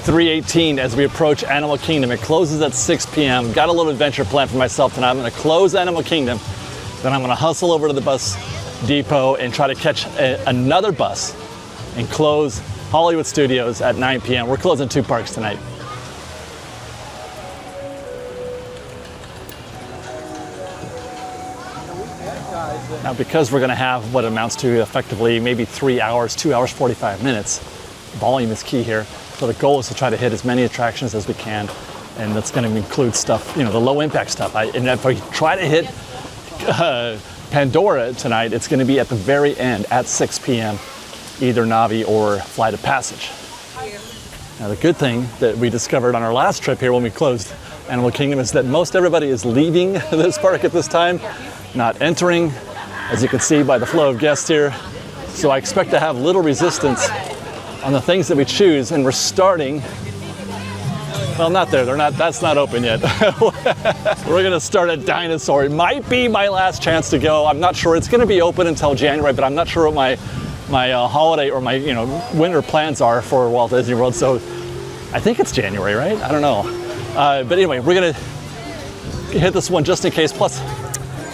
3:18 as we approach Animal Kingdom. It closes at 6 p.m. Got a little adventure planned for myself tonight. I'm gonna close Animal Kingdom, then I'm gonna hustle over to the bus depot and try to catch another bus and close Hollywood Studios at 9 p.m. We're closing 2 parks tonight. Now, because we're gonna have what amounts to effectively maybe 3 hours, 2 hours, 45 minutes, volume is key here. So the goal is to try to hit as many attractions as we can, and that's going to include stuff, you know, the low impact stuff. And if I try to hit Pandora tonight, it's going to be at the very end at 6 p.m., either Navi or Flight of Passage. Now, the good thing that we discovered on our last trip here when we closed Animal Kingdom is that most everybody is leaving this park at this time, not entering, as you can see by the flow of guests here. So I expect to have little resistance on the things that we choose, and we're starting, well, not there, that's not open yet. We're gonna start at Dinosaur. It might be my last chance to go. I'm not sure. It's gonna be open until January, but I'm not sure what my holiday or my winter plans are for Walt Disney World, so I think it's January, right? I don't know. But anyway, we're gonna hit this one just in case, plus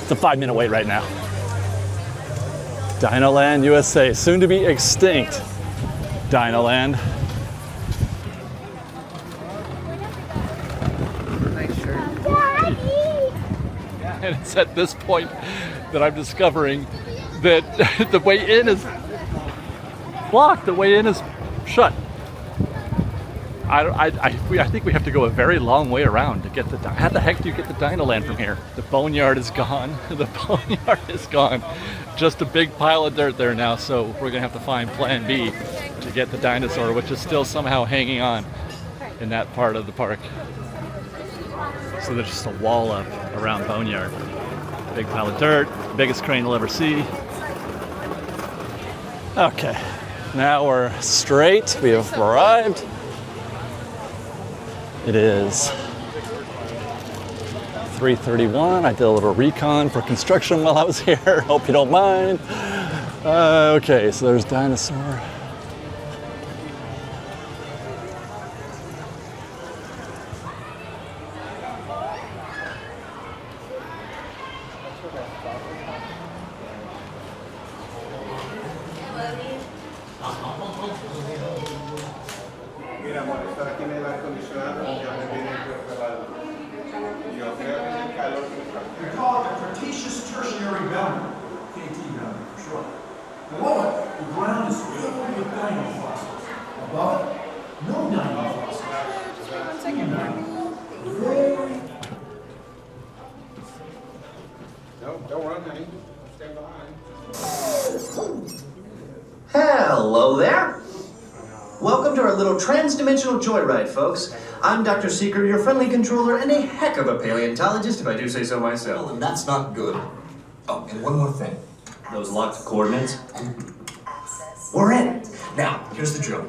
it's a 5-minute wait right now. DinoLand USA, soon to be extinct. DinoLand. And it's at this point that I'm discovering that the way in is blocked. The way in is shut. I think we have to go a very long way around to get the. How the heck do you get the DinoLand from here? The boneyard is gone. The boneyard is gone. Just a big pile of dirt there now. So we're gonna have to find Plan B to get the Dinosaur, which is still somehow hanging on in that part of the park. So there's just a wall up around boneyard. Big pile of dirt, biggest crane you'll ever see. Okay, now we're straight. We have arrived. It is 3:31. I did a little recon for construction while I was here. Hope you don't mind. Okay, so there's Dinosaur. Hello there. Welcome to our little trans-dimensional joyride, folks. I'm Dr. Seeker, your friendly controller, and a heck of a paleontologist, if I do say so myself. Well, and that's not good. Oh, and one more thing. Those locked coordinates? We're in. Now, here's the drill.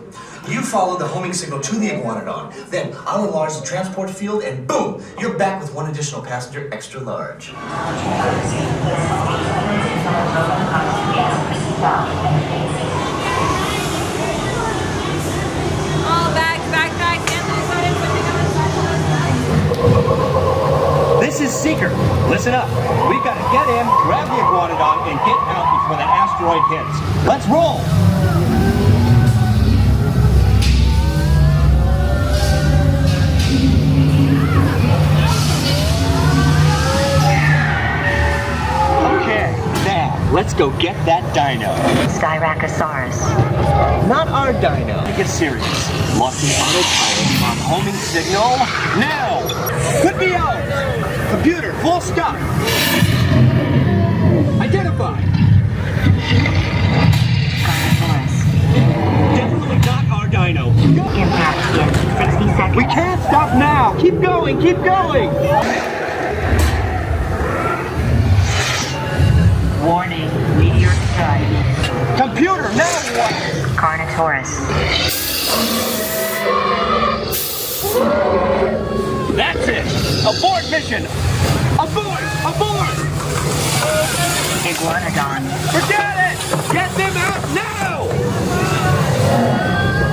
You follow the homing signal to the Iguanodon, then I'll enlarge the transport field, and boom, you're back with one additional passenger extra large. This is Seeker. Listen up. We've got to get in, grab the Iguanodon, and get out before that asteroid hits. Let's roll! Okay, now, let's go get that dino. Styracosaurus. Not our dino. Get serious. Locking autopilot on homing signal now! Could be out! Computer, full stop! Identify! Definitely not our dino. Go. Impact in 60 seconds. We can't stop now! Keep going, keep going! Warning, meteor strike. Computer, now what? Carnotaurus. That's it! Abort mission! Abort! Abort! Iguanodon. Forget it! Get them out now!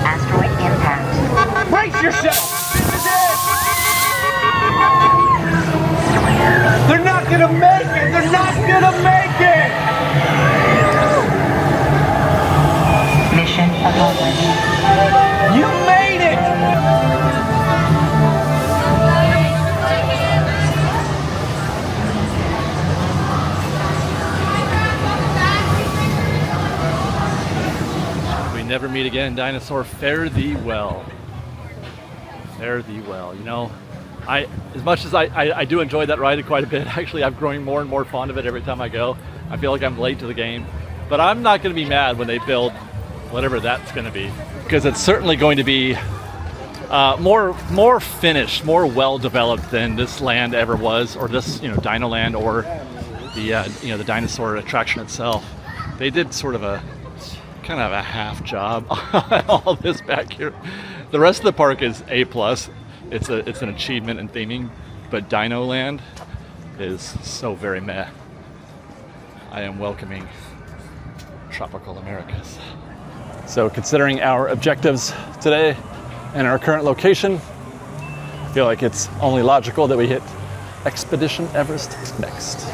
Asteroid impact. Brace yourself! This is it! They're not gonna make it! They're not gonna make it! Mission accomplished. You made it! Never meet again, Dinosaur. Fare thee well. Fare thee well. You know, as much as I do enjoy that ride quite a bit, actually I'm growing more and more fond of it every time I go. I feel like I'm late to the game, but I'm not going to be mad when they build whatever that's going to be, because it's certainly going to be more finished, more well developed than this land ever was, or this, you know, DinoLand, or the the Dinosaur attraction itself. They did sort of a kind of a half job on all this back here. The rest of the park is A+. It's an achievement in theming, but DinoLand is so very meh. I am welcoming tropical Americas. So considering our objectives today and our current location, I feel like it's only logical that we hit Expedition Everest next.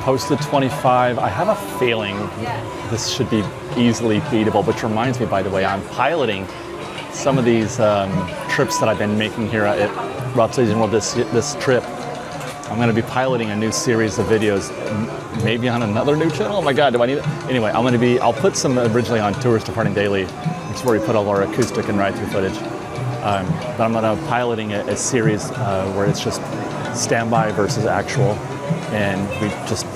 Posted 25. I have a feeling this should be easily beatable, which reminds me, by the way, I'm piloting some of these trips that I've been making here at Route Season World this trip. I'm going to be piloting a new series of videos, maybe on another new channel. Oh my God, do I need it? Anyway, I'll put some originally on Tours Departing Daily, which is where we put all our acoustic and ride-through footage. But I'm going to be piloting a series where it's just standby versus actual. And we just,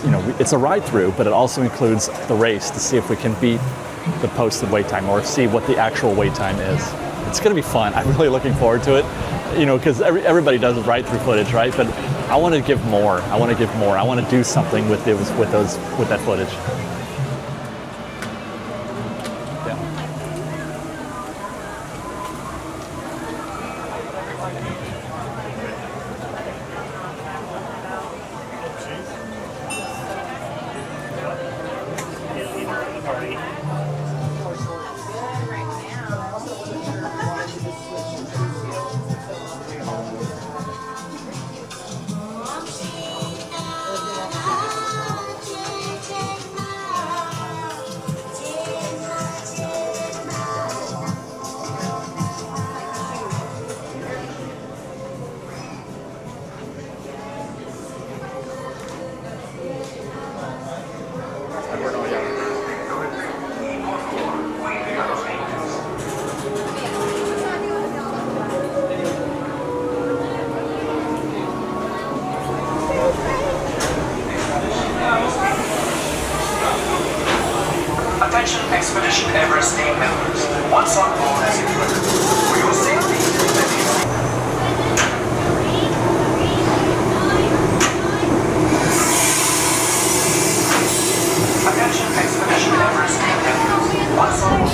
it's a ride through, but it also includes the race to see if we can beat the posted wait time or see what the actual wait time is. It's going to be fun. I'm really looking forward to it, because everybody does ride through footage, right? But I want to give more. I want to do something with that footage. Attention Expedition Everest team members. Once on board as equipped, for your safety, attention Expedition Everest team members. Once on board.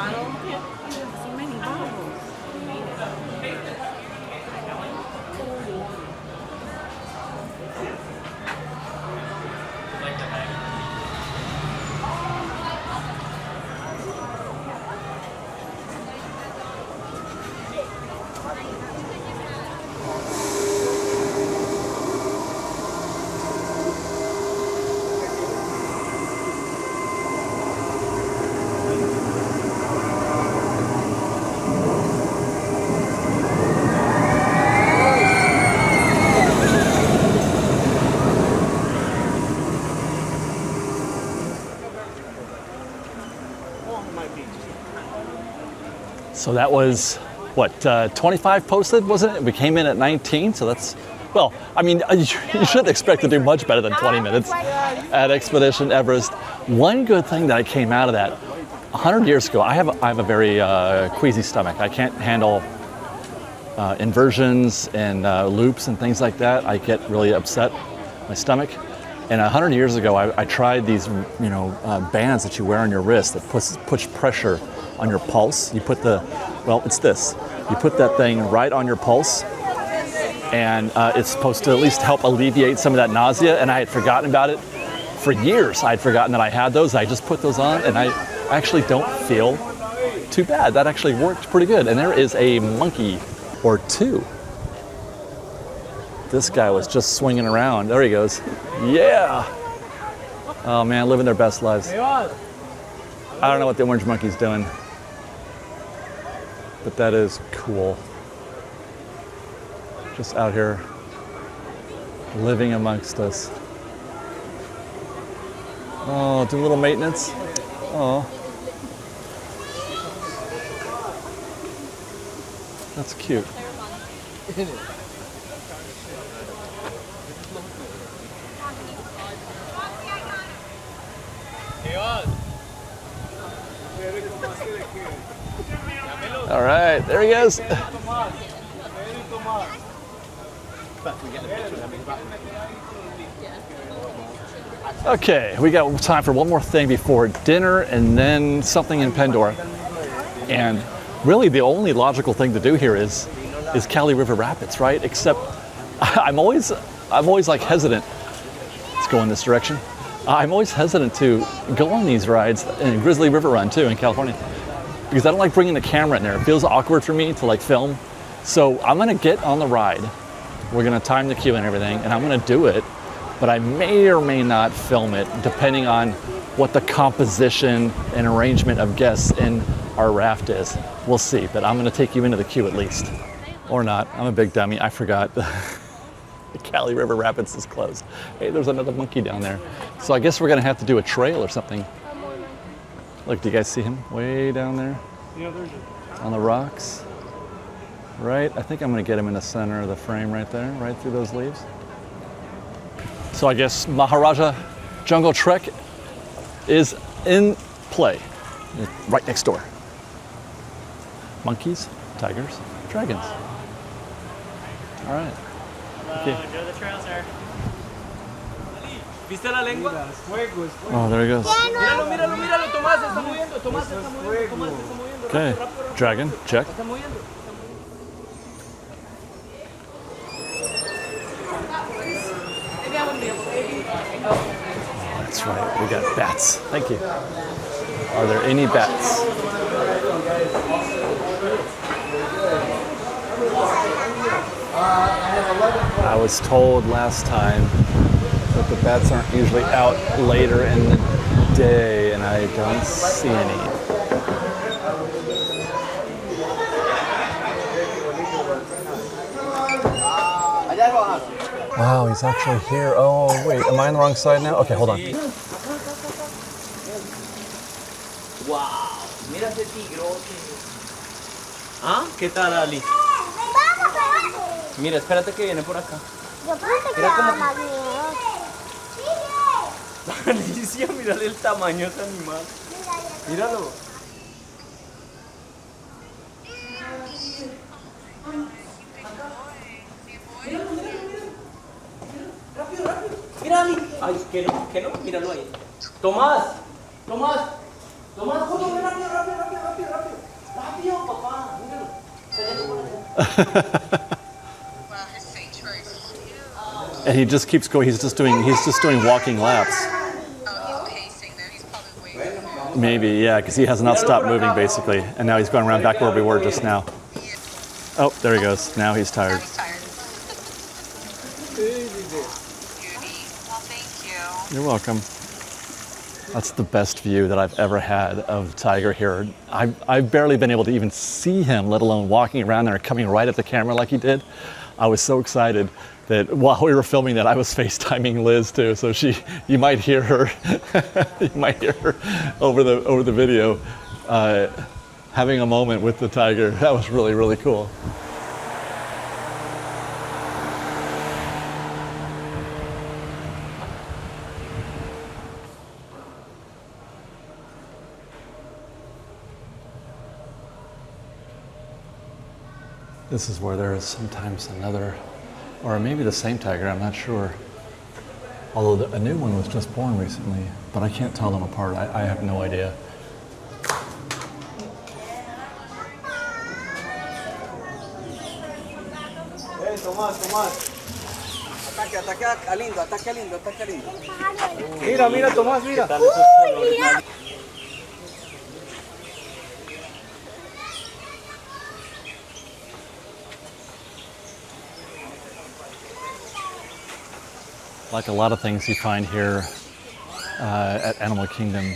bottle. So many bottles. So that was, what, 25 posted, wasn't it? We came in at 19, so that's, well, I mean, you shouldn't expect to do much better than 20 minutes at Expedition Everest. One good thing that I came out of that, 100 years ago, I have a very queasy stomach. I can't handle inversions and loops and things like that. I get really upset, my stomach. And 100 years ago, I tried these, bands that you wear on your wrist that push pressure on your pulse. You put it's this. You put that thing right on your pulse, and it's supposed to at least help alleviate some of that nausea. And I had forgotten about it for years. I had forgotten that I had those. I just put those on, and I actually don't feel too bad. That actually worked pretty good. And there is a monkey or two. This guy was just swinging around. There he goes. Yeah. Oh man, living their best lives. I don't know what the orange monkey's doing, but that is cool. Just out here living amongst us. Oh, do a little maintenance. Oh. That's cute. All right, there he goes. Okay, we got time for one more thing before dinner and then something in Pandora. And really the only logical thing to do here is Kali River Rapids, right? Except I'm always like hesitant. Let's go in this direction. I'm always hesitant to go on these rides in Grizzly River Run too in California, because I don't like bringing the camera in there. It feels awkward for me to like film. So I'm gonna get on the ride. We're gonna time the queue and everything, and I'm gonna do it, but I may or may not film it depending on what the composition and arrangement of guests in our raft is. We'll see, but I'm gonna take you into the queue at least. Or not, I'm a big dummy, I forgot. The Kali River Rapids is closed. Hey, there's another monkey down there. So I guess we're gonna have to do a trail or something. Look, do you guys see him way down there? Yeah, there's on the rocks. Right, I think I'm gonna get him in the center of the frame right there, right through those leaves. So I guess Maharajah Jungle Trek is in play, right next door. Monkeys, tigers, dragons. All right. Enjoy the trail, sir. ¿Viste la lengua? Oh, there he goes. Míralo, míralo, míralo, Tomás se está moviendo, Tomás se está moviendo, Tomás se está moviendo. Okay, dragon, check. Se está moviendo. Oh, that's right, we got bats. Thank you. Are there any bats? I was told last time that the bats aren't usually out later in the day, and I don't see any. Wow, he's actually here. Oh, wait, am I on the wrong side now? Okay, hold on. Wow, mira ese tigrote. ¿Ah? ¿Qué tal, Ali? Mira, espérate que viene por acá. Yo pensé que era más miedo. Alicia, mírale el tamaño de ese animal. Míralo. Rápido, rápido. Mira, Ali. Ay, que no, míralo ahí. Tomás, Tomás, Tomás, rápido, rápido, rápido, rápido, rápido. And he just keeps going. He's just doing walking laps. Oh, he's pacing there. He's probably waiting for you. Maybe, yeah, because he has not stopped moving basically, and now he's going around back where we were just now. Oh, there he goes. Now he's tired. Now he's tired. Well, thank you. You're welcome. That's the best view that I've ever had of Tiger here. I've barely been able to even see him, let alone walking around there and coming right at the camera like he did. I was so excited that while we were filming that, I was FaceTiming Liz too. So you might hear her, over the video, having a moment with the tiger. That was really, really cool. This is where there is sometimes another, or maybe the same tiger, I'm not sure. Although a new one was just born recently, but I can't tell them apart. I have no idea. Hey, Tomás. Ataca lindo. Mira, Tomás, mira. Like a lot of things you find here at Animal Kingdom,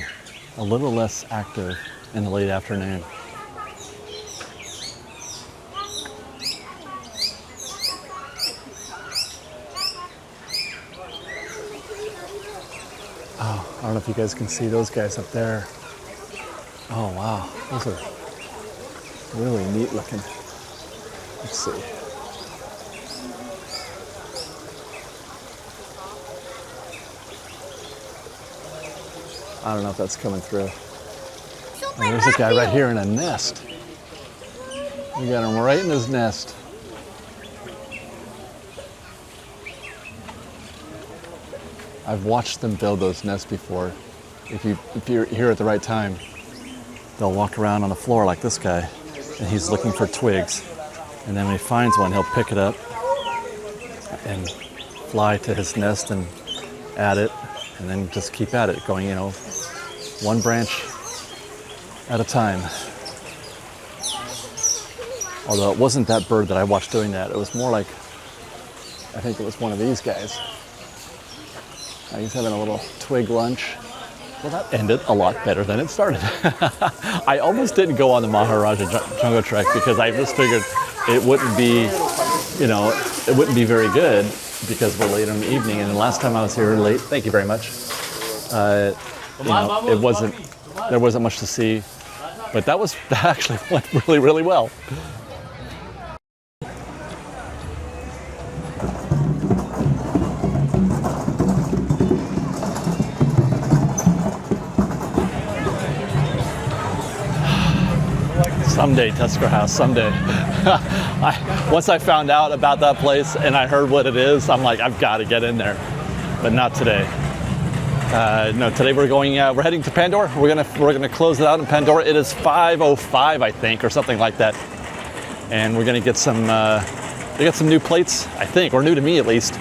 a little less active in the late afternoon. Oh, I don't know if you guys can see those guys up there. Oh wow, those are really neat looking. Let's see. I don't know if that's coming through. And there's a guy right here in a nest. We got him right in his nest. I've watched them build those nests before. If you're here at the right time, they'll walk around on the floor like this guy, and he's looking for twigs. And then when he finds one, he'll pick it up and fly to his nest and at it, and then just keep at it, going, one branch at a time. Although it wasn't that bird that I watched doing that. It was more like, I think it was one of these guys. He's having a little twig lunch. Well, that ended a lot better than it started. I almost didn't go on the Maharajah Jungle Trek because I just figured it wouldn't be, it wouldn't be very good because we're late in the evening. And the last time I was here late, thank you very much. It wasn't, there wasn't much to see, but that actually went really, really well. Someday, Tusker House, someday. Once I found out about that place and I heard what it is, I'm like, I've got to get in there, but not today. No, today we're heading to Pandora. We're gonna close it out in Pandora. It is 5:05, I think, or something like that. And we're gonna get some. They got some new plates, I think, or new to me at least,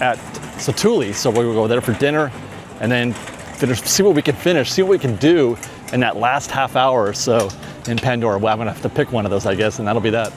at Satu'li. So we'll go there for dinner, and then see what we can do in that last half hour or so in Pandora. Well, I'm gonna have to pick one of those, I guess, and that'll be that.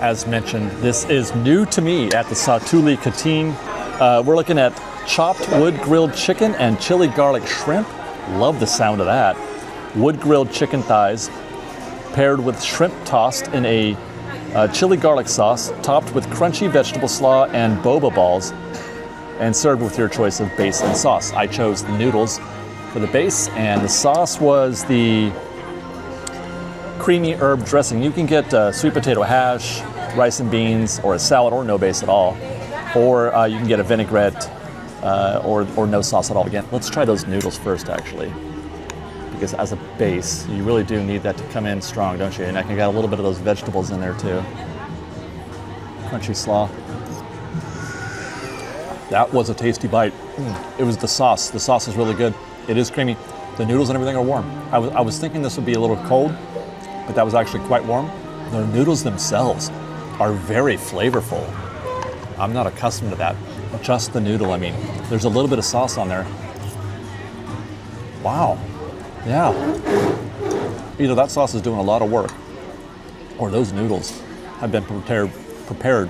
As mentioned, this is new to me at the Satu'li Canteen. We're looking at chopped wood grilled chicken and chili garlic shrimp. Love the sound of that. Wood grilled chicken thighs paired with shrimp tossed in a chili garlic sauce, topped with crunchy vegetable slaw and boba balls, and served with your choice of base and sauce. I chose the noodles for the base, and the sauce was the creamy herb dressing. You can get sweet potato hash, rice and beans, or a salad, or no base at all. Or you can get a vinaigrette or no sauce at all. Again, let's try those noodles first, actually. Because as a base, you really do need that to come in strong, don't you? And I can get a little bit of those vegetables in there too. Crunchy slaw. That was a tasty bite. It was the sauce. The sauce is really good. It is creamy. The noodles and everything are warm. I was thinking this would be a little cold, but that was actually quite warm. The noodles themselves are very flavorful. I'm not accustomed to that. Just the noodle, I mean. There's a little bit of sauce on there. Wow. Yeah. Either that sauce is doing a lot of work, or those noodles have been prepared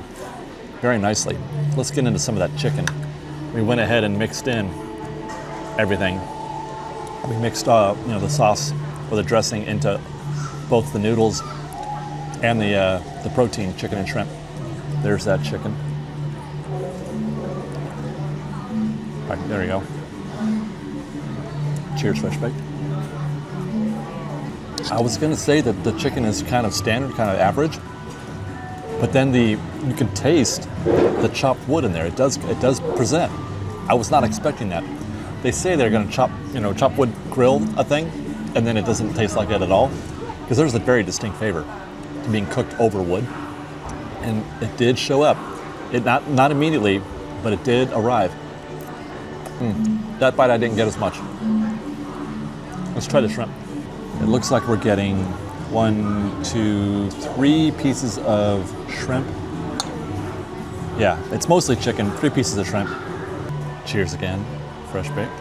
very nicely. Let's get into some of that chicken. We went ahead and mixed in everything. We mixed the sauce or the dressing into both the noodles and the protein, chicken and shrimp. There's that chicken. All right, there you go. Cheers, FreshBaked. I was gonna say that the chicken is kind of standard, kind of average, but then you can taste the chopped wood in there. It does present. I was not expecting that. They say they're gonna chop wood, grill a thing, and then it doesn't taste like that at all, because there's a very distinct flavor to being cooked over wood, and it did show up. It not immediately, but it did arrive. That bite I didn't get as much. Let's try the shrimp. It looks like we're getting 1, 2, 3 pieces of shrimp. Yeah, it's mostly chicken, 3 pieces of shrimp. Cheers again, FreshBaked.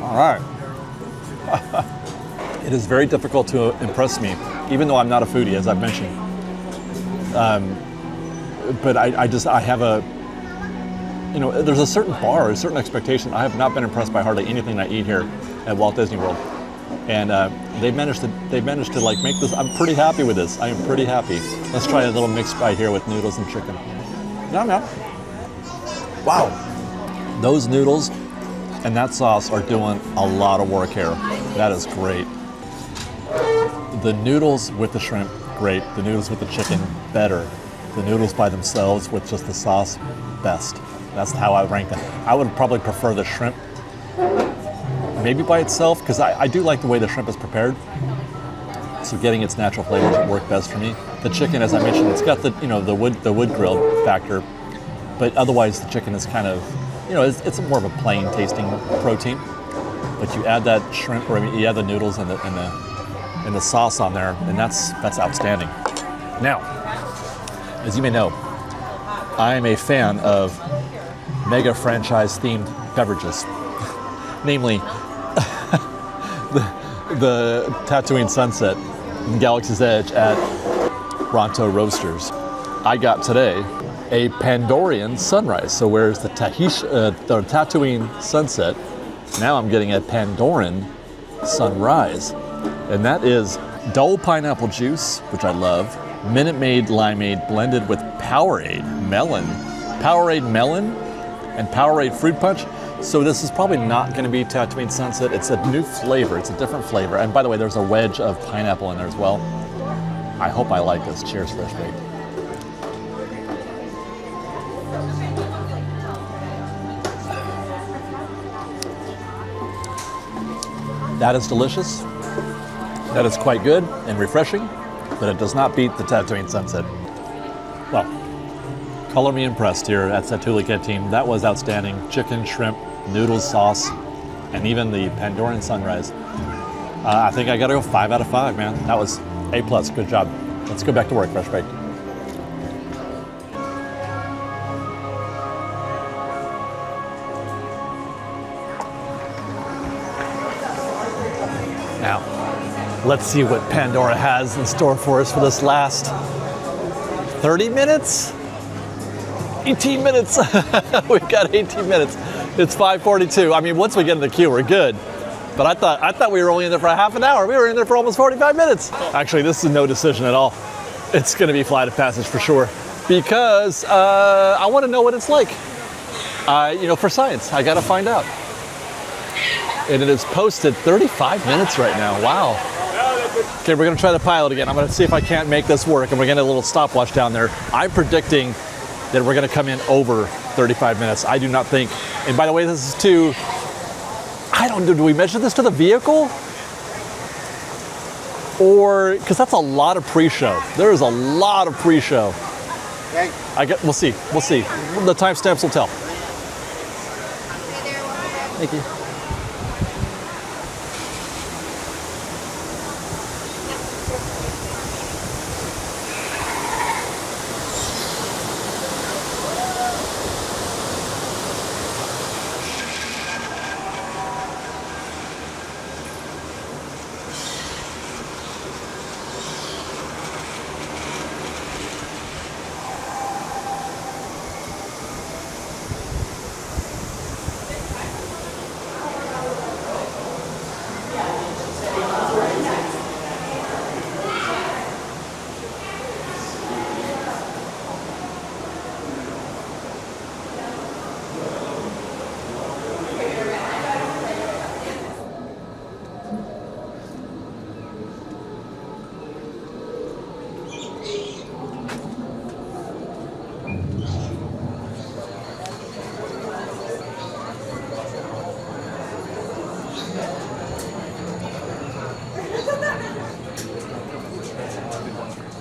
All right. It is very difficult to impress me, even though I'm not a foodie, as I've mentioned. But I have a, there's a certain bar, a certain expectation. I have not been impressed by hardly anything I eat here at Walt Disney World, and they've managed to like make this. I'm pretty happy with this. I am pretty happy. Let's try a little mixed bite here with noodles and chicken. Yum yum. Wow, those noodles and that sauce are doing a lot of work here. That is great. The noodles with the shrimp, great. The noodles with the chicken, better. The noodles by themselves with just the sauce, best. That's how I would rank them. I would probably prefer the shrimp, maybe by itself, because I do like the way the shrimp is prepared. So getting its natural flavors would work best for me. The chicken, as I mentioned, it's got the wood grilled factor, but otherwise the chicken is kind of, it's more of a plain tasting protein. But you add that shrimp, or you add the noodles and the sauce on there, and that's outstanding. Now, as you may know, I am a fan of mega franchise themed beverages, namely the Tatooine Sunset and Galaxy's Edge at Ronto Roasters. I got today a Pandorian sunrise. So whereas the Tatooine Sunset, now I'm getting a Pandoran sunrise, and that is Dole pineapple juice, which I love, Minute Maid limeade blended with Powerade melon, and Powerade fruit punch. So this is probably not going to be Tatooine Sunset. It's a new flavor. It's a different flavor. And by the way, there's a wedge of pineapple in there as well. I hope I like this. Cheers, FreshBaked. That is delicious. That is quite good and refreshing, but it does not beat the Tatooine Sunset. Well, color me impressed here at Satu'li Canteen. That was outstanding. Chicken, shrimp, noodles, sauce, and even the Pandoran sunrise. I think I gotta go 5 out of 5, man. That was A+, good job. Let's go back to work, FreshBaked. Now, Let's see what Pandora has in store for us for this last 30 minutes? 18 minutes. We've got 18 minutes. It's 5:42. I mean, once we get in the queue, we're good. But I thought we were only in there for a half an hour. We were in there for almost 45 minutes. Actually, this is no decision at all. It's going to be Flight of Passage for sure, because I want to know what it's like. You know, for science, I got to find out. And it is posted 35 minutes right now. Wow. Okay, we're gonna try the pilot again. I'm gonna see if I can't make this work, and we're gonna get a little stopwatch down there. I'm predicting that we're gonna come in over 35 minutes. I do not think, and by the way, this is to, I don't know, do we measure this to the vehicle? Or, because that's a lot of pre-show. There is a lot of pre-show. We'll see. The timestamps will tell. Thank you.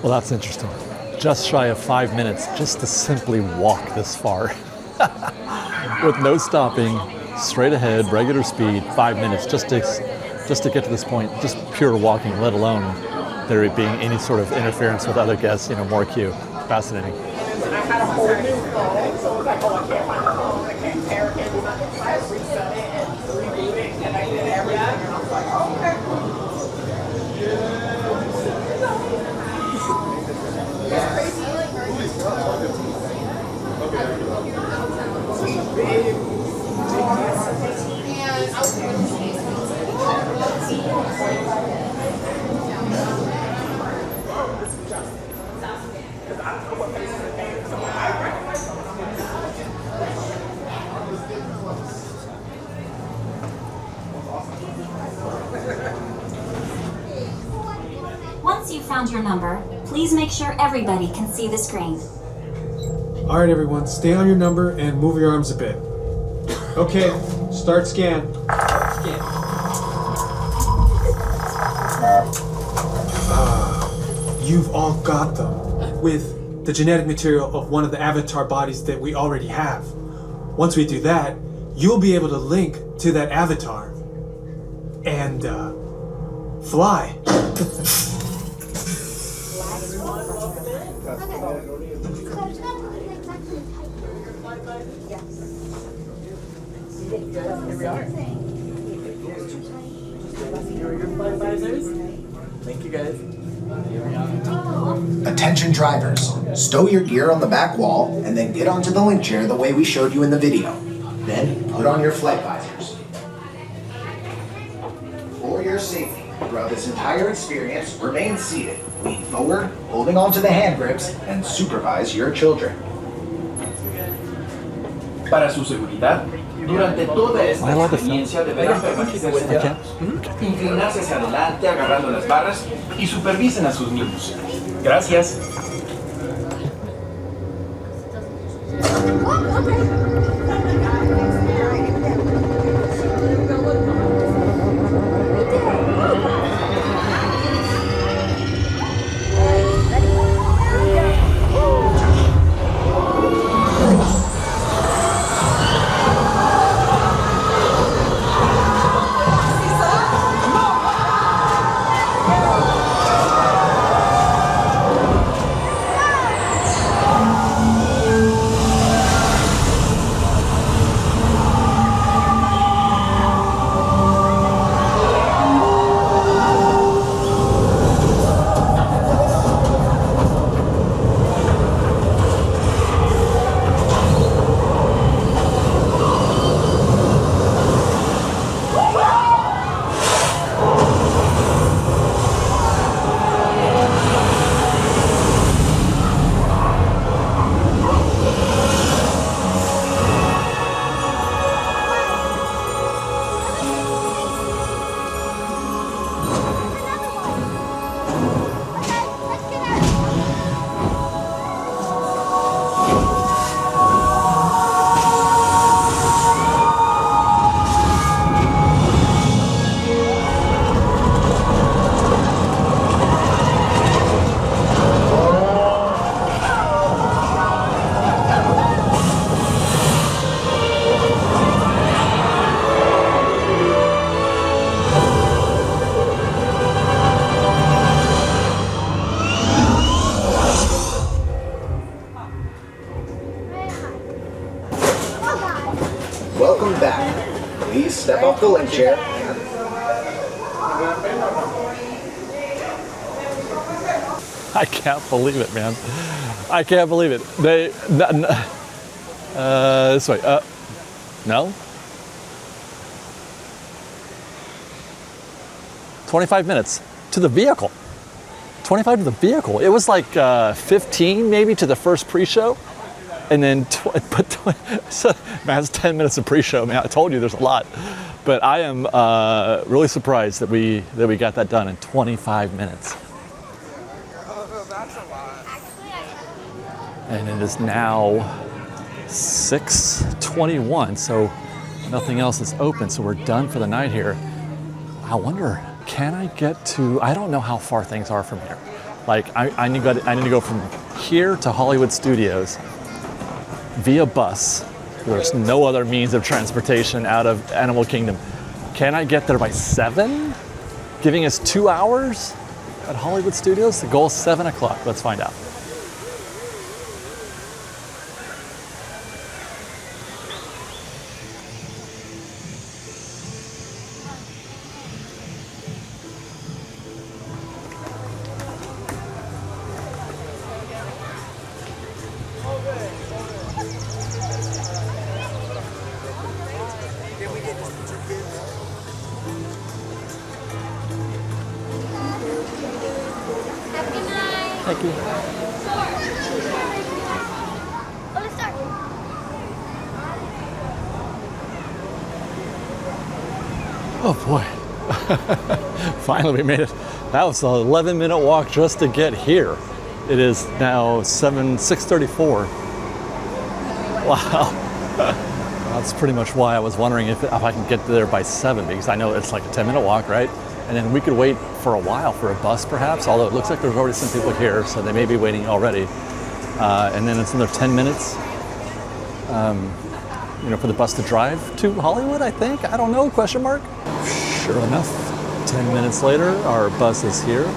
Well, that's interesting. Just shy of 5 minutes just to simply walk this far. With no stopping, straight ahead, regular speed, 5 minutes just to get to this point, just pure walking, let alone there being any sort of interference with other guests, you know, more queue. Fascinating. I had a whole new phone, so it was like, oh, I can't find my phone, I can't pair it, I reset it and reboot it, and I did everything, and I was like, okay. Once you've found your number, please make sure everybody can see the screen. All right, everyone, stay on your number and move your arms a bit. Okay, start scan. You've all got them with the genetic material of one of the avatar bodies that we already have. Once we do that, you'll be able to link to that avatar and fly. Here we are. Here are your flight advisors. Thank you, guys. Attention drivers, stow your gear on the back wall and then get onto the link chair the way we showed you in the video. Then put on your flight visors. For your safety, throughout this entire experience, remain seated, lean forward, holding onto the hand grips, and supervise your children. Para su seguridad, durante toda esta experiencia deberán permanecer sentados, inclinarse hacia adelante agarrando las barras y supervisen a sus niños. Gracias. step off the link chair. I can't believe it, man. I can't believe it. This way. No? 25 minutes to the vehicle. 25 to the vehicle. It was like 15 maybe to the first pre-show. And then, man, it's 10 minutes of pre-show. Man, I told you there's a lot. But I am really surprised that we got that done in 25 minutes. And it is now 6:21, so nothing else is open. So we're done for the night here. I wonder, can I get to? I don't know how far things are from here. Like I need to go from here to Hollywood Studios via bus. There's no other means of transportation out of Animal Kingdom. Can I get there by 7? Giving us 2 hours at Hollywood Studios? The goal is 7 o'clock. Let's find out. Thank you. Oh boy. Finally we made it. That was an 11-minute walk just to get here. It is now 6:34. Wow. That's pretty much why I was wondering if I can get there by 7, because I know it's like a 10-minute walk, right? And then we could wait for a while for a bus perhaps, although it looks like there's already some people here, so they may be waiting already. And then it's another 10 minutes, for the bus to drive to Hollywood, I think. I don't know, question mark. Sure enough, 10 minutes later, our bus is here.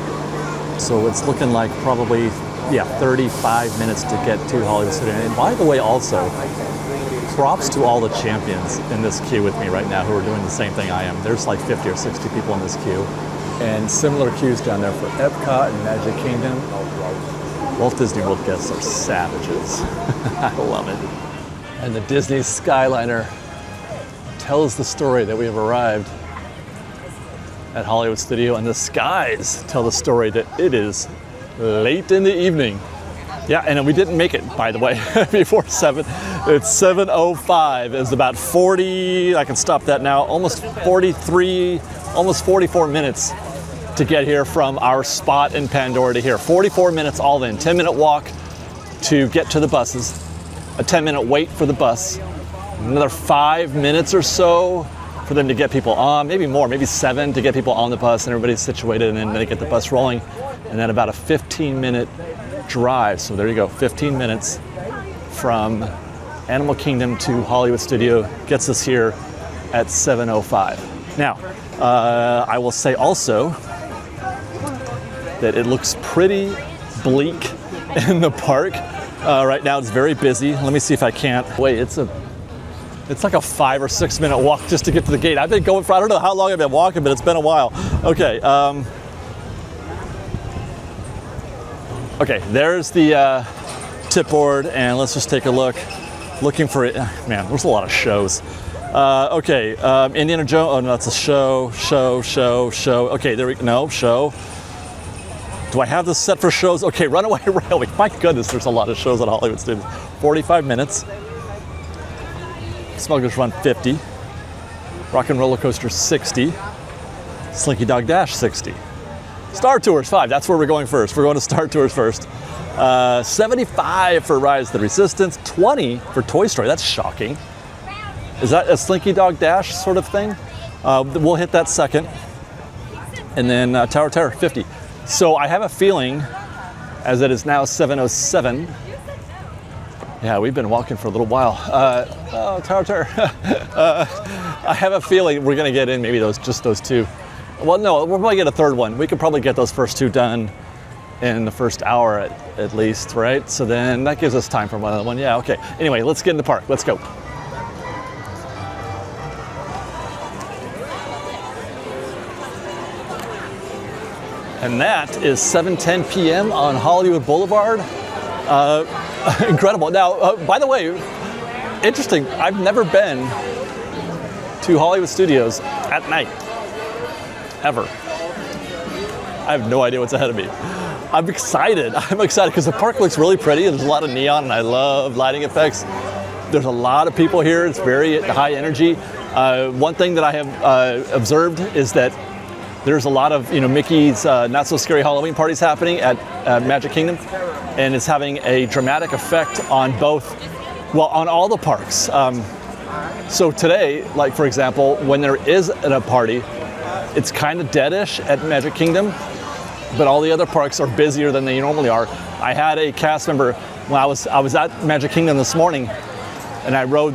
So it's looking like probably, 35 minutes to get to Hollywood Studios. And by the way, also, props to all the champions in this queue with me right now who are doing the same thing I am. There's like 50 or 60 people in this queue. And similar queues down there for Epcot and Magic Kingdom. Walt Disney World guests are savages. I love it. And the Disney Skyliner tells the story that we have arrived at Hollywood Studio, and the skies tell the story that it is late in the evening. Yeah, and we didn't make it, by the way, before 7. It's 7:05. It's about 40, I can stop that now, almost 43, almost 44 minutes to get here from our spot in Pandora to here. 44 minutes all in, 10-minute walk to get to the buses, a 10-minute wait for the bus, another 5 minutes or so for them to get people on, maybe more, maybe 7 to get people on the bus and everybody's situated, and then they get the bus rolling, and then about a 15-minute drive. So there you go, 15 minutes from Animal Kingdom to Hollywood Studio gets us here at 7:05. Now, I will say also that it looks pretty bleak in the park. Right now it's very busy. Let me see if I can't. Wait, it's like a 5 or 6 minute walk just to get to the gate. I've been going for, I don't know how long I've been walking, but it's been a while. Okay. Okay, there's the tip board, and let's just take a look. Looking for it. Man, there's a lot of shows. Okay, Indiana Jones. Oh no, that's a show. Okay, there we go. No, show. Do I have this set for shows? Okay, Runaway Railway. My goodness, there's a lot of shows at Hollywood Studios. 45 minutes. Smuggler's Run 50. Rock and Roller Coaster 60. Slinky Dog Dash 60. Star Tours 5. That's where we're going first. We're going to Star Tours first. 75 for Rise of the Resistance. 20 for Toy Story. That's shocking. Is that a Slinky Dog Dash sort of thing? We'll hit that second. And then Tower of Terror 50. So I have a feeling, as it is now 7:07. Yeah, we've been walking for a little while. Tower of Terror. I have a feeling we're going to get in maybe just those 2. Well, no, we'll probably get a third one. We could probably get those first 2 done in the first hour at least, right? So then that gives us time for one other one. Yeah, okay. Anyway, let's get in the park. Let's go. And that is 7:10 p.m. on Hollywood Boulevard. Incredible. Now, by the way, interesting, I've never been to Hollywood Studios at night, ever. I have no idea what's ahead of me. I'm excited because the park looks really pretty. There's a lot of neon and I love lighting effects. There's a lot of people here. It's very high energy. One thing that I have observed is that there's a lot of Mickey's Not So Scary Halloween parties happening at Magic Kingdom, and it's having a dramatic effect on on all the parks. So today, like for example, when there is a party, it's kind of deadish at Magic Kingdom, but all the other parks are busier than they normally are. I had a cast member when I was at Magic Kingdom this morning, and I rode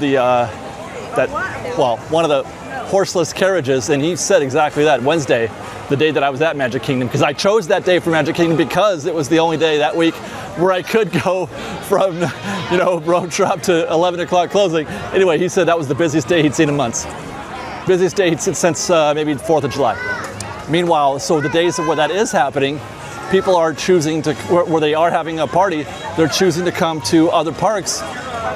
one of the horseless carriages, and he said exactly that. Wednesday, the day that I was at Magic Kingdom, because I chose that day for Magic Kingdom because it was the only day that week where I could go from road trip to 11 o'clock closing. Anyway, he said that was the busiest day he'd seen in months. Busiest day he'd seen since maybe 4th of July. Meanwhile, so the days where that is happening, people are choosing to, where they are having a party, they're choosing to come to other parks,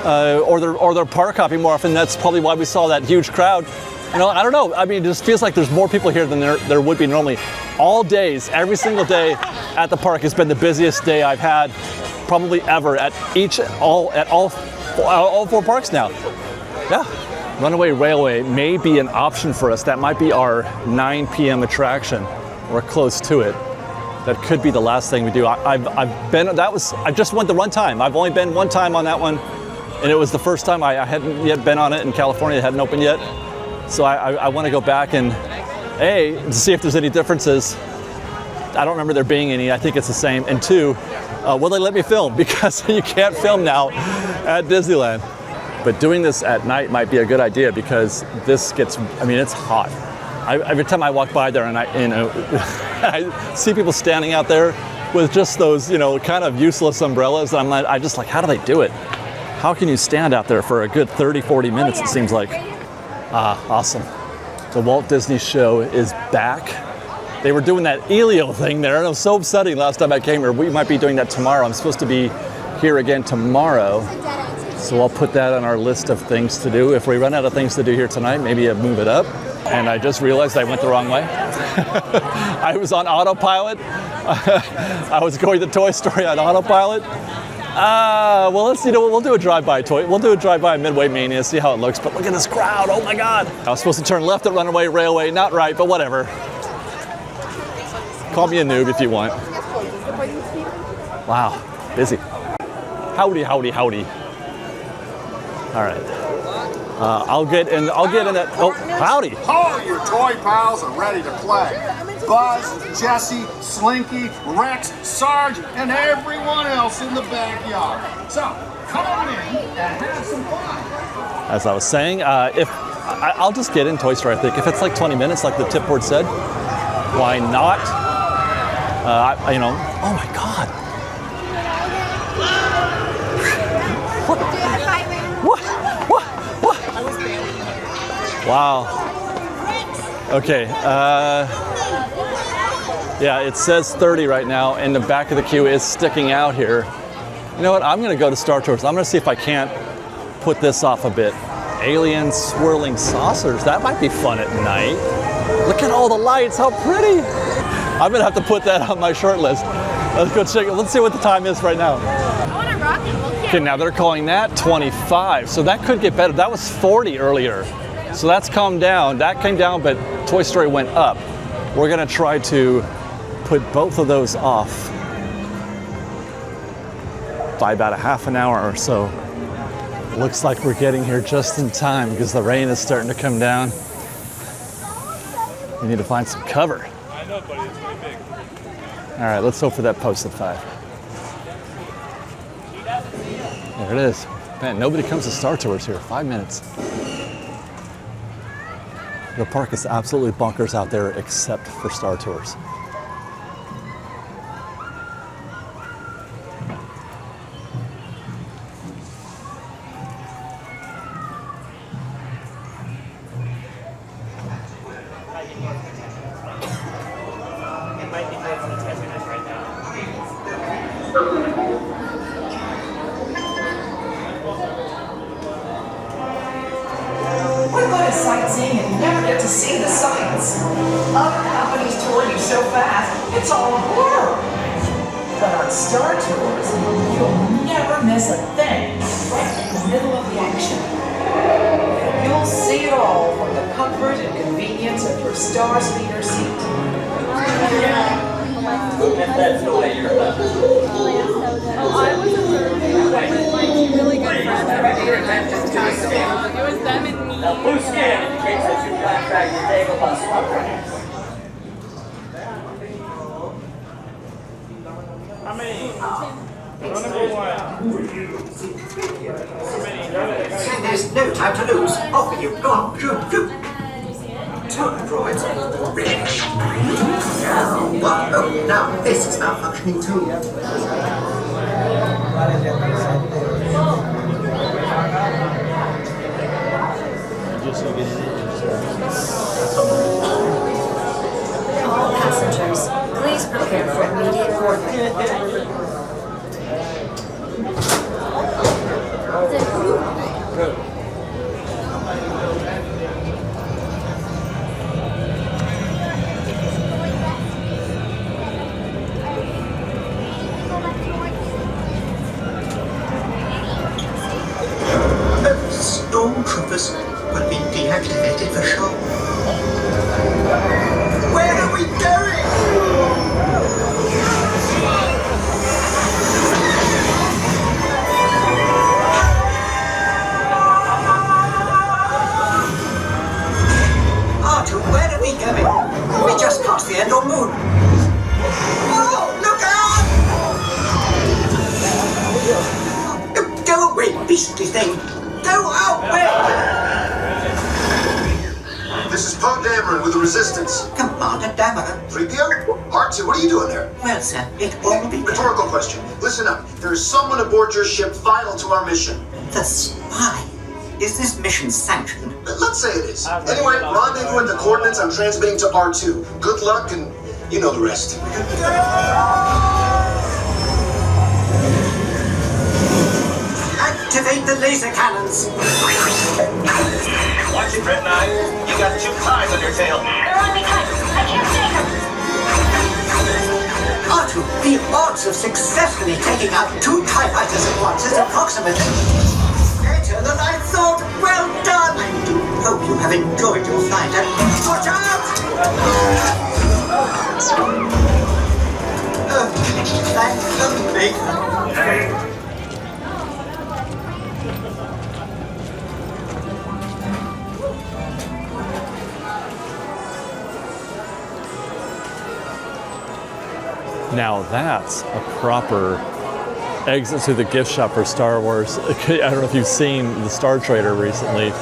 or they're park hopping more often. That's probably why we saw that huge crowd. I don't know. I mean, it just feels like there's more people here than there would be normally. All days, every single day at the park has been the busiest day I've had probably ever at all 4 parks now. Yeah. Runaway Railway may be an option for us. That might be our 9 p.m. attraction. We're close to it. That could be the last thing we do. I just went the one time. I've only been one time on that one, and it was the first time. I hadn't yet been on it in California. It hadn't opened yet. So I want to go back and to see if there's any differences. I don't remember there being any. I think it's the same. And 2, will they let me film? Because you can't film now at Disneyland. But doing this at night might be a good idea because it's hot. Every time I walk by there and I see people standing out there with just those, kind of useless umbrellas, and I just like, how do they do it? How can you stand out there for a good 30, 40 minutes, it seems like? Awesome. The Walt Disney Show is back. They were doing that Elio thing there, and it was so upsetting last time I came here. We might be doing that tomorrow. I'm supposed to be here again tomorrow. So I'll put that on our list of things to do. If we run out of things to do here tonight, maybe I'll move it up. And I just realized I went the wrong way. I was on autopilot. I was going to Toy Story on autopilot. Well, we'll do a drive-by We'll do a drive-by Midway Mania, see how it looks. But look at this crowd, oh my God. I was supposed to turn left at Runaway Railway, not right, but whatever. Call me a noob if you want. Wow, busy. Howdy, howdy, howdy. All right. I'll get in that. Oh, howdy. All your toy pals are ready to play. Buzz, Jesse, Slinky, Rex, Sarge, and everyone else in the backyard. So, come on in and have some fun. As I was saying, I'll just get in Toy Story, I think. If it's like 20 minutes, like the tip board said, why not? Oh my God. What? Wow. Okay. Yeah, it says 30 right now, and the back of the queue is sticking out here. You know what? I'm going to go to Star Tours. I'm going to see if I can't put this off a bit. Alien swirling saucers. That might be fun at night. Look at all the lights. How pretty. I'm going to have to put that on my short list. Let's go check it. Let's see what the time is right now. Okay, now they're calling that 25. So that could get better. That was 40 earlier. So that's calmed down. That came down, but Toy Story went up. We're going to try to put both of those off by about a half an hour or so. Looks like we're getting here just in time because the rain is starting to come down. We need to find some cover. I know, buddy, it's really big. All right, let's hope for that post at 5. There it is. Man, nobody comes to Star Tours here. 5 minutes. The park is absolutely bonkers out there except for Star Tours. It might be good for tours. Other companies tour you so fast, it's all a blur. But on Star Tours, you'll never miss a thing. Right in the middle of the action. You'll see it all from the comfort and convenience of your Star Speeder seat. That's the way you're about. I was a with like really good friends every day and just tagged along. It was them and me. Blue skin indicates that you flashback your bagel bus programs. How many? Number one. There's no time to lose. Off with you. Go on. Shoot, shoot. Two androids. Ready. Oh, now this is malfunctioning too. All passengers, please prepare for immediate boarding. Stormtroopers will be deactivated for sure. Where are we going? Artu, where are we going? We just passed the Endor moon. Oh, look out! Go away, beastly thing! Go away! This is Poe Dameron with the Resistance. Commander Dameron. 3PO? R2, what are you doing there? Well, sir, it all began. Rhetorical question. Listen up. There is someone aboard your ship vital to our mission. The spy. Is this mission sanctioned? Let's say it is. Anyway, rendezvous at the coordinates I'm transmitting to R2. Good luck, and you know the rest. Activate the laser cannons. Watch it, Red Knight. You got two ties on your tail. They're on me tight. I can't take them. Artu, the odds of successfully taking out two TIE fighters at once is approximately greater than I thought. Well done. I do hope you have enjoyed your flight and watch out! Thank the maker. Now that's a proper exit to the gift shop for Star Wars. I don't know if you've seen the Star Trader recently,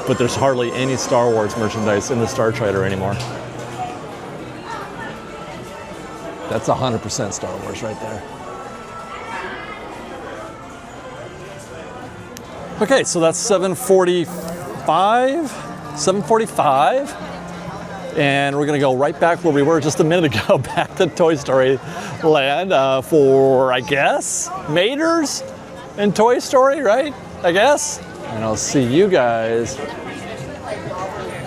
but there's hardly any Star Wars merchandise in the Star Trader anymore. That's 100% Star Wars right there. Okay, so that's 7:45. And we're gonna go right back where we were just a minute ago, back to Toy Story Land for, I guess, Maters and Toy Story, right? I guess. And I'll see you guys,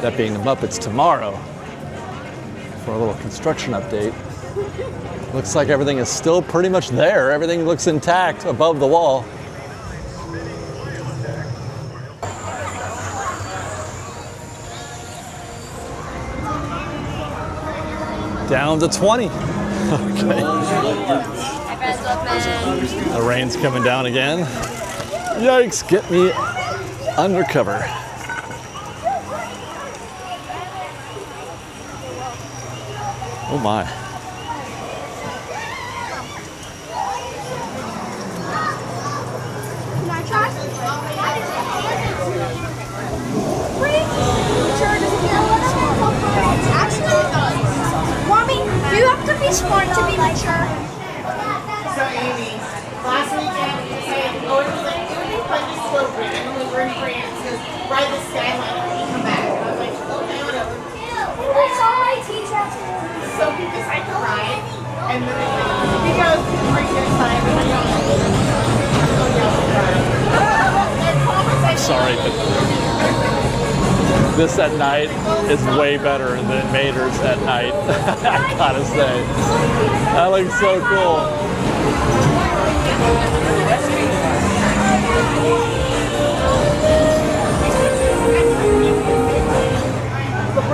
that being the Muppets, tomorrow for a little construction update. Looks like everything is still pretty much there. Everything looks intact above the wall. Down to 20. Okay. The rain's coming down again. Yikes, get me undercover. Oh my. Can I try? Actually, Mommy, you have to be smart to be mature. So, Amy, last weekend you said, it would be fun to slow down when we were in France, because ride the skyline when you come back. And I was like, okay, whatever. I saw my teacher. So we decided to ride, and then he goes, right here, side, and I go, oh, yeah, I'm sorry, but this at night is way better than Mater's at night. I gotta say. That looks so cool.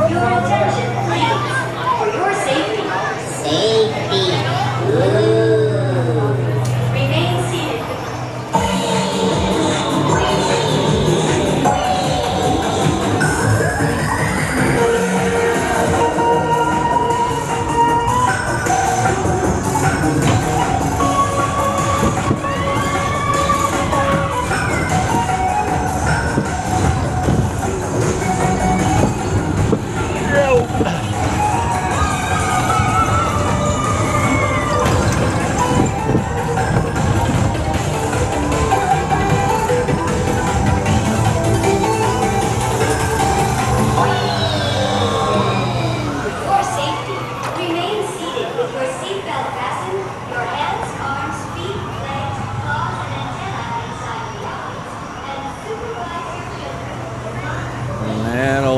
Your attention, please. For your safety. Safety. Remain seated.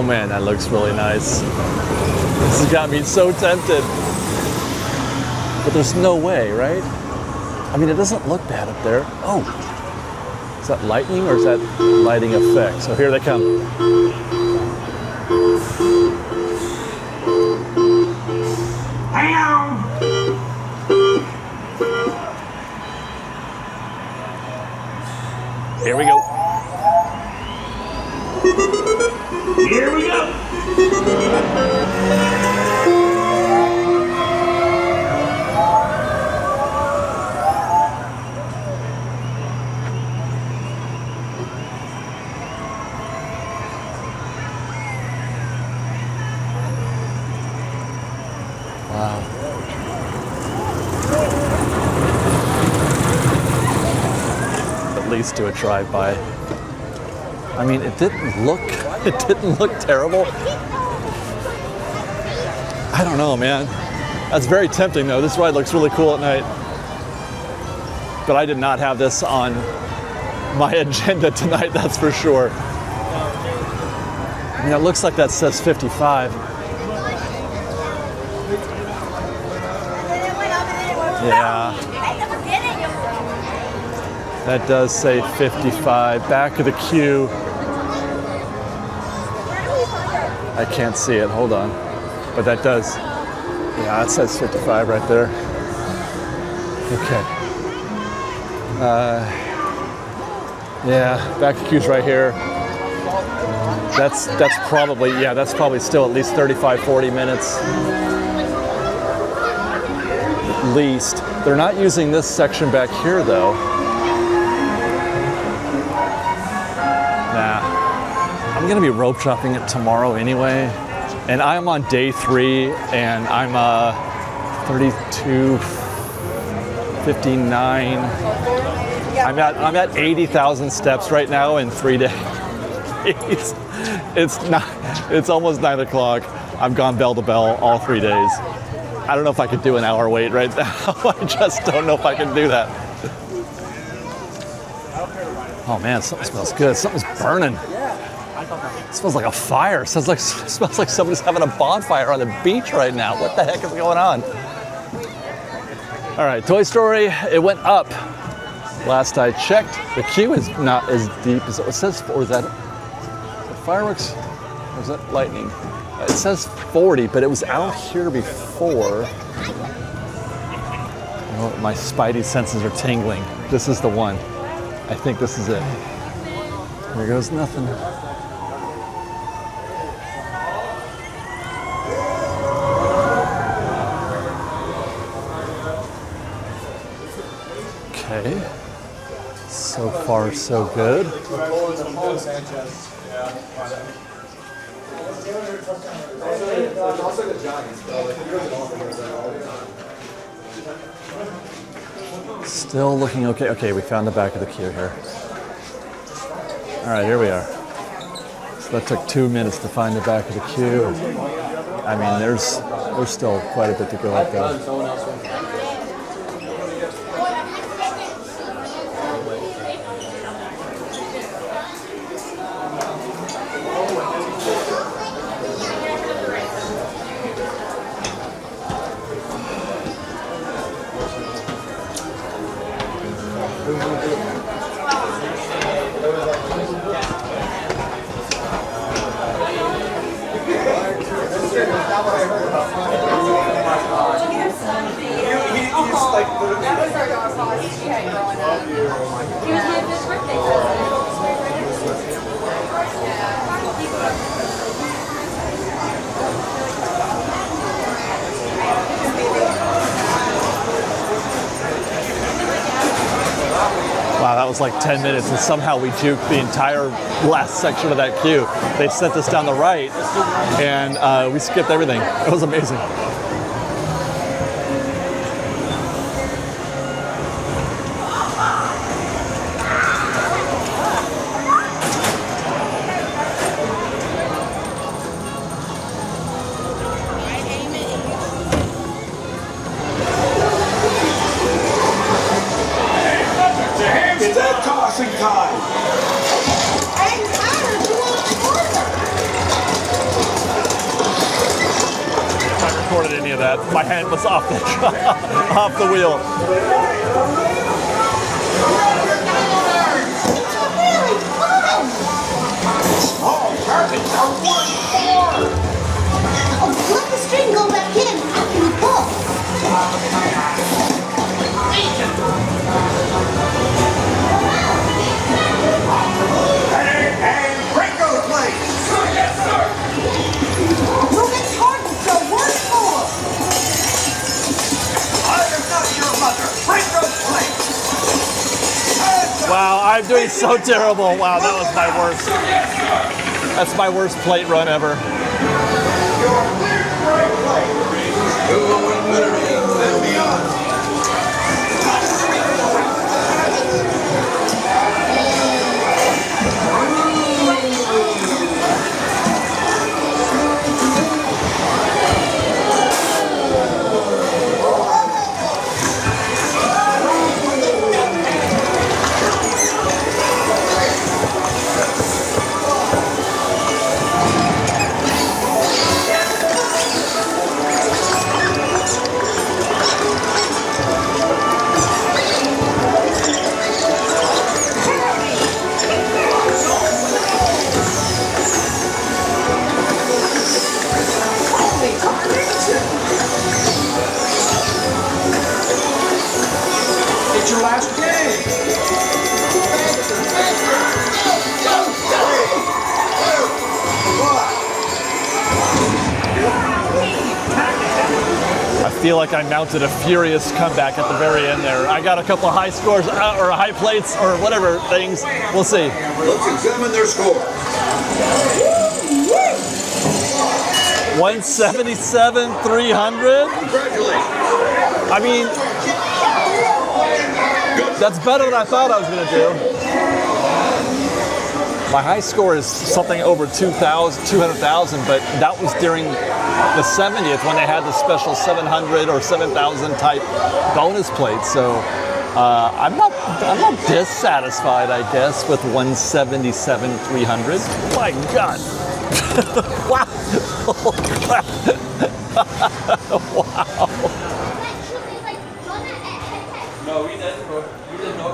Man, that looks really nice. This has got me so tempted. But there's no way, right? I mean, it doesn't look bad up there. Oh, is that lightning or is that lighting effect? So here they come. Here we go. Here we go. Wow. At least do a drive-by. I mean, it didn't look terrible. I don't know, man. That's very tempting, though. This ride looks really cool at night. But I did not have this on my agenda tonight, that's for sure. I mean, it looks like that says 55. Yeah. That does say 55. Back of the queue. I can't see it, hold on. But that does, yeah, it says 55 right there. Okay. Yeah, back of the queue's right here. That's probably, yeah, that's probably still at least 35, 40 minutes. At least. They're not using this section back here though. Nah. I'm gonna be rope dropping it tomorrow anyway. And I'm on day 3 and I'm 32:59. I'm at 80,000 steps right now in 3 days. It's almost 9 o'clock. I've gone bell to bell all 3 days. I don't know if I could do an hour wait right now. I just don't know if I can do that. Oh man, something smells good. Something's burning. It smells like a fire. It smells like somebody's having a bonfire on the beach right now. What the heck is going on? All right, Toy Story, it went up. Last I checked, the queue is not as deep as it says. Or is that fireworks? Or is that lightning? It says 40, but it was out here before. Oh, my spidey senses are tingling. This is the one. I think this is it. Here goes nothing. Okay. So far, so good. Still looking okay. Okay, we found the back of the queue here. All right, here we are. So that took 2 minutes to find the back of the queue. I mean, there's still quite a bit to go up there. That was our dog Fox she had growing up. He was my fifth birthday present. Wow, that was like 10 minutes, and somehow we juked the entire last section of that queue. They sent us down the right, and we skipped everything. It was amazing. It's that tossing time. If I recorded any of that, my hand was off the off the wheel. Oh, carpets are worth more. Oh, let the string go back in after you pull. And break those plates. Yes, sir. No, that's hard to throw. One more. I am not your mother. Break those plates. Wow, I'm doing so terrible. Wow, that was my worst. That's my worst plate run ever. It's your last day. I feel like I mounted a furious comeback at the very end there. I got a couple of high scores or high plates or whatever things. We'll see. Let's examine their score. 177, 300. Congratulations. I mean, that's better than I thought I was going to do. My high score is something over 200,000, but that was during the 70th when they had the special 700 or 7,000 type bonus plates. So I'm not dissatisfied, I guess, with 177, 300. My God. Wow. Wow. No, we didn't. We didn't know.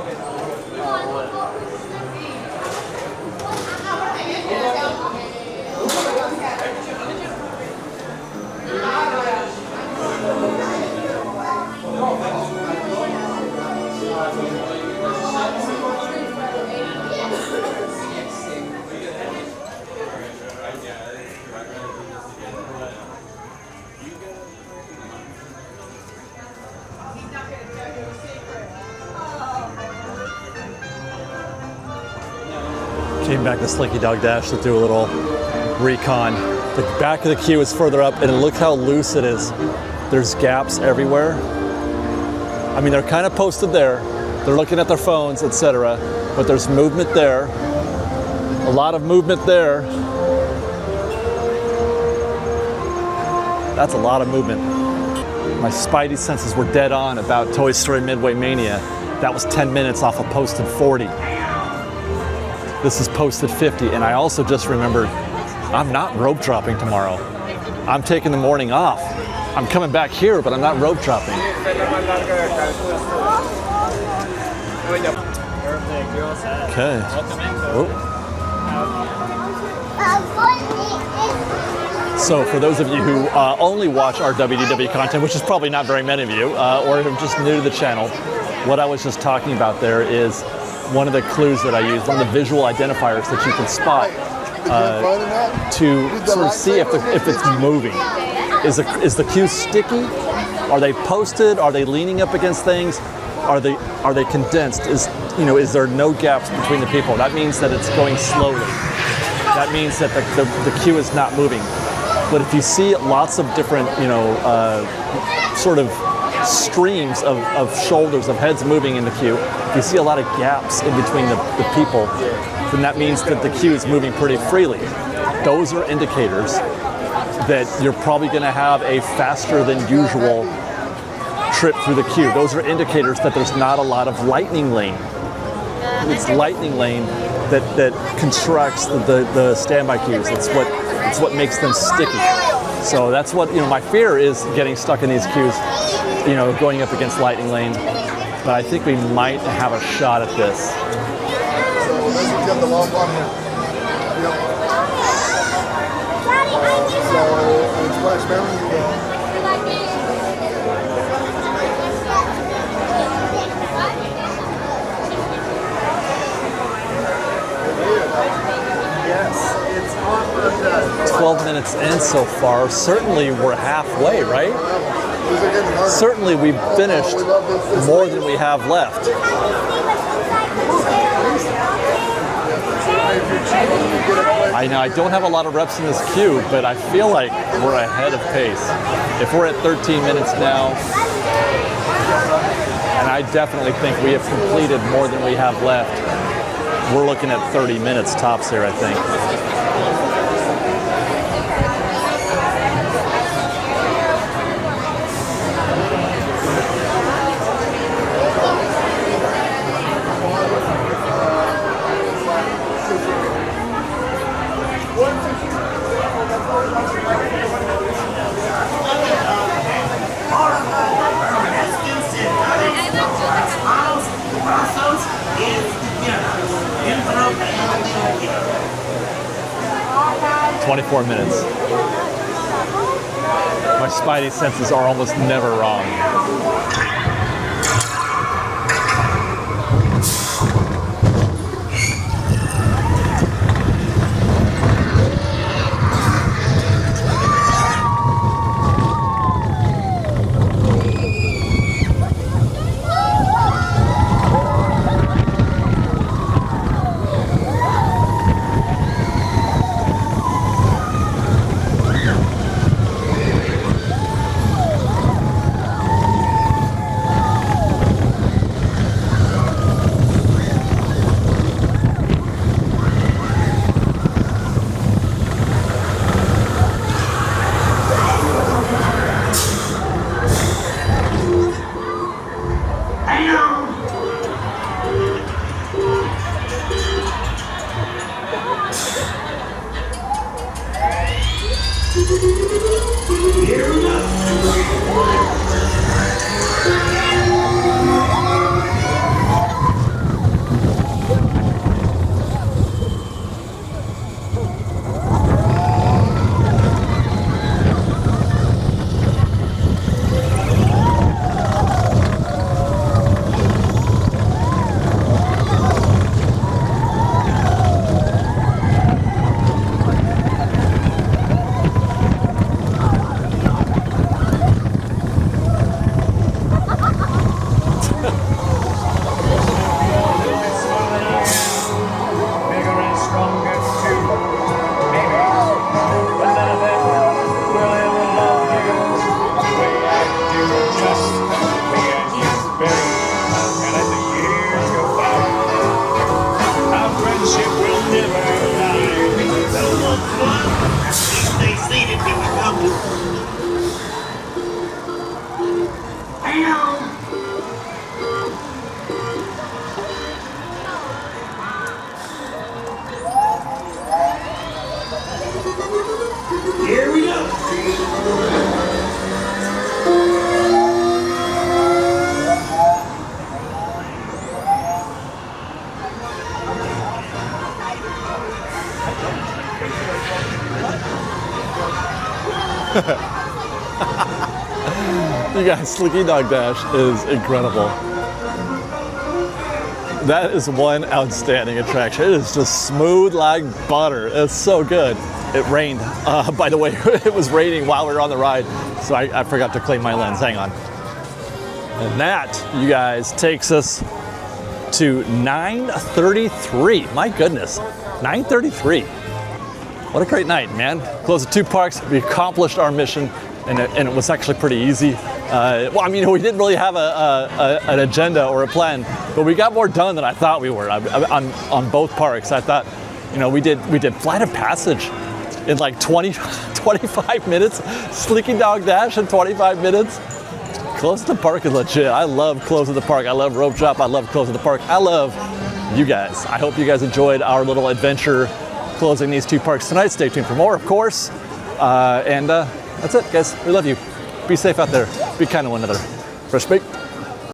Came back to Slinky Dog Dash to do a little recon. The back of the queue is further up, and look how loose it is. There's gaps everywhere. I mean, they're kind of posted there. They're looking at their phones, etc. But there's movement there. A lot of movement there. That's a lot of movement. My spidey senses were dead on about Toy Story Midway Mania. That was 10 minutes off of posted 40. This is posted 50, and I also just remembered I'm not rope dropping tomorrow. I'm taking the morning off. I'm coming back here, but I'm not rope dropping. Okay. Whoop. So for those of you who only watch our WDW content, which is probably not very many of you, or are just new to the channel, what I was just talking about there is one of the clues that I use, one of the visual identifiers that you can spot to sort of see if it's moving. Is the queue sticky? Are they posted? Are they leaning up against things? Are they condensed? Is there no gaps between the people? That means that it's going slowly. That means that the queue is not moving. But if you see lots of different, sort of streams of shoulders, of heads moving in the queue, if you see a lot of gaps in between the people, then that means that the queue is moving pretty freely. Those are indicators that you're probably going to have a faster than usual trip through the queue. Those are indicators that there's not a lot of lightning lane. It's lightning lane that contracts the standby queues. It's what makes them sticky. So that's what, my fear is getting stuck in these queues, going up against lightning lane. But I think we might have a shot at this. So let's get the long one here. Yep. So it's Splash Mountain. Yes, it's on 12 minutes in so far. Certainly we're halfway, right? Certainly we've finished more than we have left. I know I don't have a lot of reps in this queue, but I feel like we're ahead of pace. If we're at 13 minutes now, and I definitely think we have completed more than we have left, we're looking at 30 minutes tops here, I think. 24 minutes. My spidey senses are almost never wrong. You guys, Slinky Dog Dash is incredible. That is one outstanding attraction. It is just smooth like butter. It's so good. It rained. By the way, it was raining while we were on the ride, so I forgot to clean my lens. Hang on. And that, you guys, takes us to 9:33. My goodness, 9:33. What a great night, man. Closed the 2 parks. We accomplished our mission, and it was actually pretty easy. Well, I mean, we didn't really have an agenda or a plan, but we got more done than I thought we were on both parks. I thought, you know, we did Flight of Passage in like 25 minutes, Slinky Dog Dash in 25 minutes. Close to the park is legit. I love Close to the Park. I love Rope Drop. I love Close to the Park. I love you guys. I hope you guys enjoyed our little adventure closing these 2 parks tonight. Stay tuned for more, of course. And that's it, guys. We love you. Be safe out there. Be kind to one another. FreshBaked.